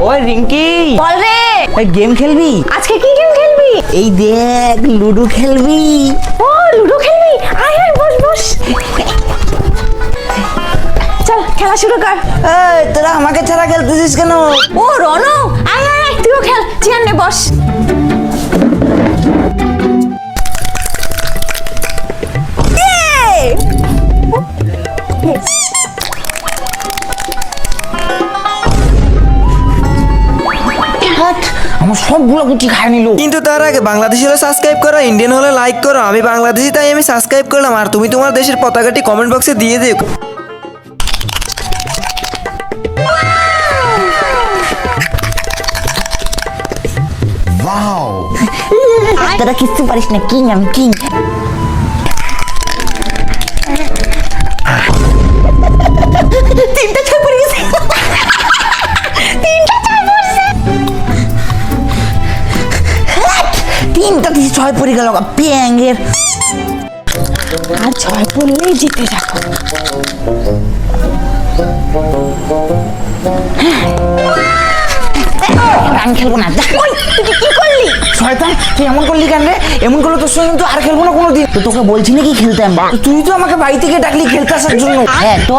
ওই রিঙ্কি, বল রে। এই গেম খেলবি? আজকে কি গেম খেলবি? এই দেখ, লুডো খেলবি। ও লুডো খেলবি? আয় আয়, বস বস। চল খেলা শুরু কর। এই তোরা আমাকে ছাড়া খেলতেছিস কেন? ও রনো, আয় আয় আয়, তুইও খেল। চেয়ার নে, বস। আমার সবগুলো গুটি খায় নিল। কিন্তু তার আগে বাংলাদেশি হলে সাবস্ক্রাইব করো, ইন্ডিয়ান হলে লাইক করো। আমি বাংলাদেশি তাই আমি সাবস্ক্রাইব করলাম, আর তুমি তোমার দেশের পতাকাটি কমেন্ট বক্সে দিয়ে দিও। তোরা কিচ্ছু পারিস না, কিং আমি কিং। তিনটা ছয় পড়ে গেছে। তিনটা থেকে 6 পড়ে গেল প্যাঙ্গের। আর ছয় পড়লেই জিতে যাবো। আমি খেলবো না। ওই তুই কি করলি? শয়তান, তুই এমন করলি কেন রে? এমন করলে তোর সঙ্গে কিন্তু আর খেলবো না কোনোদিন। তো তোকে বলছি নাকি খেলতে আমি? তুই তো আমাকে বাড়ি থেকে ডাকলি খেলতে আসার জন্য। হ্যাঁ তো